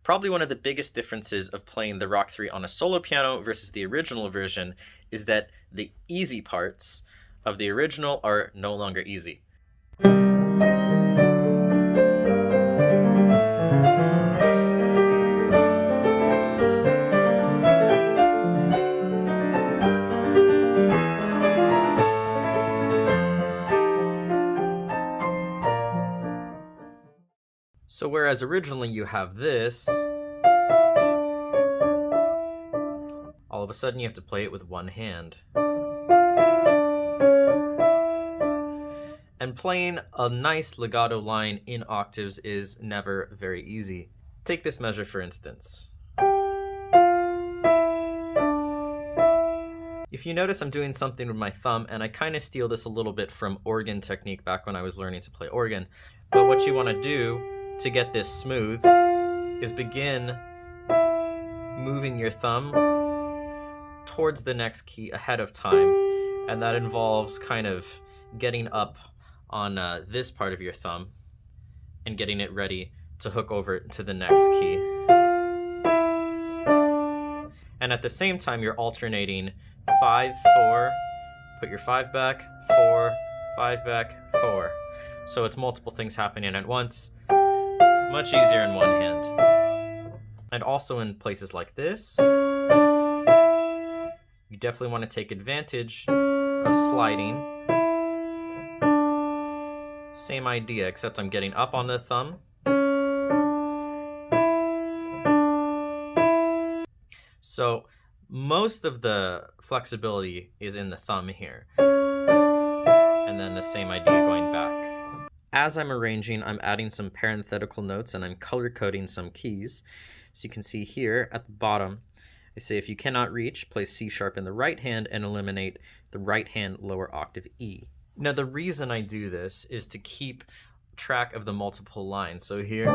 Probably one of the biggest differences of playing the Rock 3 on a solo piano versus the original version is that the easy parts of the original are no longer easy. So whereas originally you have this, all of a sudden you have to play it with one hand. And playing a nice legato line in octaves is never very easy. Take this measure for instance. If you notice, I'm doing something with my thumb, and I kind of steal this a little bit from organ technique back when I was learning to play organ. But what you want to do to get this smooth is begin moving your thumb towards the next key ahead of time, and that involves kind of getting up on this part of your thumb and getting it ready to hook over to the next key. And at the same time, you're alternating 5, 4, put your 5 back, 4, 5 back, 4. So it's multiple things happening at once. Much easier in one hand. And also in places like this, you definitely want to take advantage of sliding. Same idea, except I'm getting up on the thumb. So most of the flexibility is in the thumb here. And then the same idea going back. As I'm arranging, I'm adding some parenthetical notes and I'm color coding some keys. So you can see here at the bottom, I say if you cannot reach, play C sharp in the right hand and eliminate the right hand lower octave E. Now the reason I do this is to keep track of the multiple lines. So here,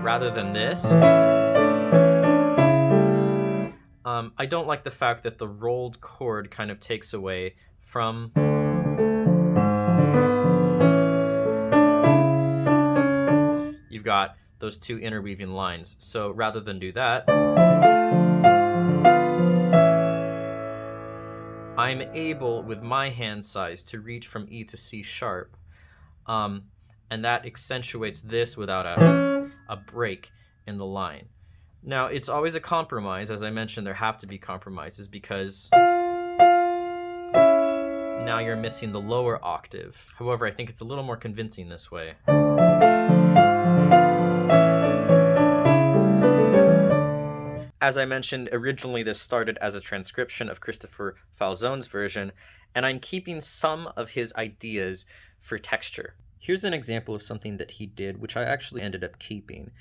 rather than this, I don't like the fact that the rolled chord kind of takes away from you've got those two interweaving lines. So rather than do that, I'm able with my hand size to reach from E to C sharp, and that accentuates this without a break in the line. Now, it's always a compromise. As I mentioned, there have to be compromises because now you're missing the lower octave. However, I think it's a little more convincing this way. As I mentioned, originally this started as a transcription of Christopher Falzone's version, and I'm keeping some of his ideas for texture. Here's an example of something that he did, which I actually ended up keeping.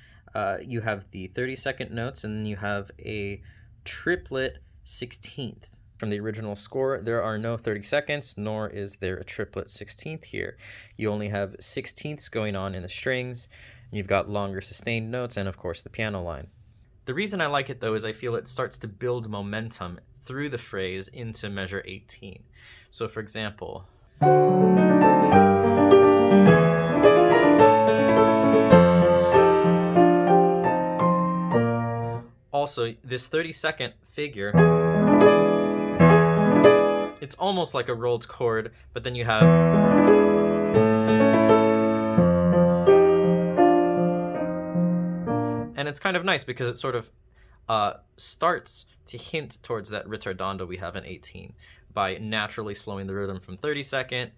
You have the 32nd notes, and then you have a triplet 16th. From the original score, there are no 32nds, nor is there a triplet 16th here. You only have 16ths going on in the strings, and you've got longer sustained notes, and of course the piano line. The reason I like it, though, is I feel it starts to build momentum through the phrase into measure 18. So, for example, also, this 32nd figure, it's almost like a rolled chord, but then you have and it's kind of nice because it sort of starts to hint towards that ritardando we have in 18 by naturally slowing the rhythm from 32nd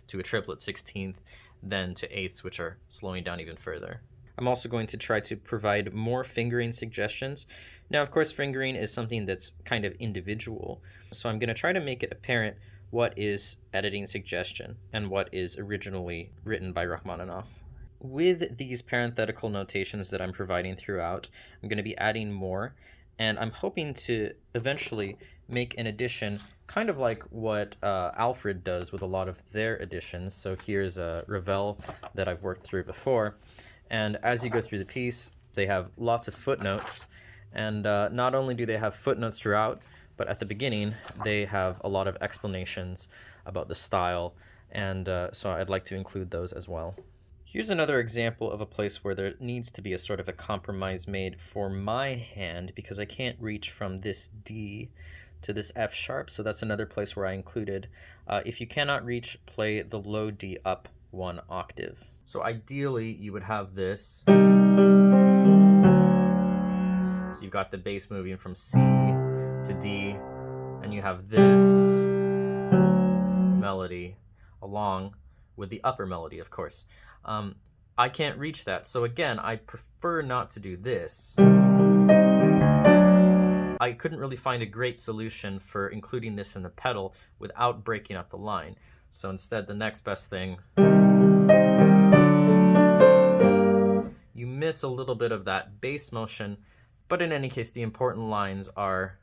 to a triplet 16th, then to eighths, which are slowing down even further. I'm also going to try to provide more fingering suggestions. Now, of course, fingering is something that's kind of individual, so I'm going to try to make it apparent what is editing suggestion and what is originally written by Rachmaninoff. With these parenthetical notations that I'm providing throughout, I'm going to be adding more, and I'm hoping to eventually make an addition kind of like what Alfred does with a lot of their additions. So here's a Ravel that I've worked through before, and as you go through the piece, they have lots of footnotes, and not only do they have footnotes throughout, but at the beginning they have a lot of explanations about the style, and so I'd like to include those as well. Here's another example of a place where there needs to be a sort of a compromise made for my hand because I can't reach from this D to this F sharp, so that's another place where I included, if you cannot reach, play the low D up 1 octave. So ideally you would have this. So you've got the bass moving from C to D, and you have this melody along with the upper melody, of course. I can't reach that, so again, I prefer not to do this. I couldn't really find a great solution for including this in the pedal without breaking up the line. So instead, the next best thing, you miss a little bit of that bass motion, but in any case, the important lines are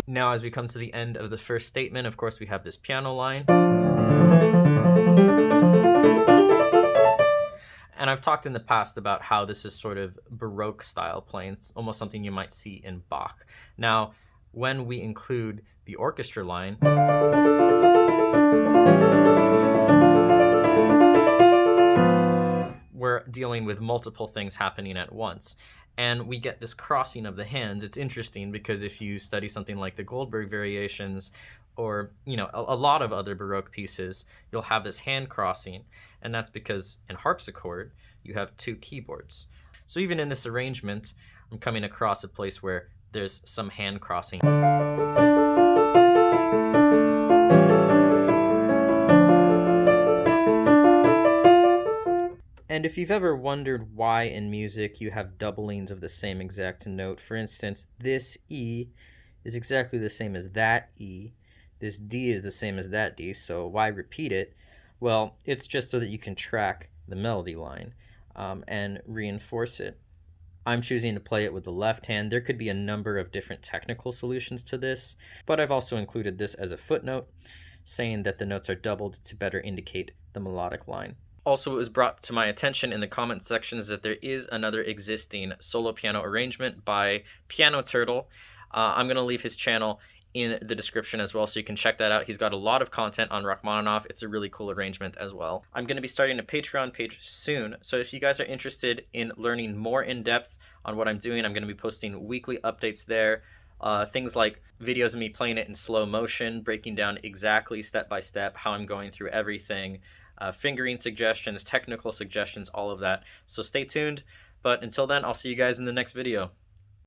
now. As we come to the end of the first statement, of course, we have this piano line. And I've talked in the past about how this is sort of Baroque style playing. It's almost something you might see in Bach. Now, when we include the orchestra line, we're dealing with multiple things happening at once. And we get this crossing of the hands. It's interesting because if you study something like the Goldberg variations or, you know, a lot of other Baroque pieces, you'll have this hand crossing. And that's because in harpsichord, you have 2 keyboards. So even in this arrangement, I'm coming across a place where there's some hand crossing. And if you've ever wondered why in music you have doublings of the same exact note, for instance, this E is exactly the same as that E, this D is the same as that D, so why repeat it? Well, it's just so that you can track the melody line and reinforce it. I'm choosing to play it with the left hand. There could be a number of different technical solutions to this, but I've also included this as a footnote, saying that the notes are doubled to better indicate the melodic line. Also, it was brought to my attention in the comment sections that there is another existing solo piano arrangement by Pianoturtle. I'm going to leave his channel in the description as well, so you can check that out. He's got a lot of content on Rachmaninoff. It's a really cool arrangement as well. I'm going to be starting a Patreon page soon, so if you guys are interested in learning more in depth on what I'm doing, I'm going to be posting weekly updates there. Things like videos of me playing it in slow motion, breaking down exactly step by step how I'm going through everything, fingering suggestions, technical suggestions, all of that. So stay tuned, but until then, I'll see you guys in the next video.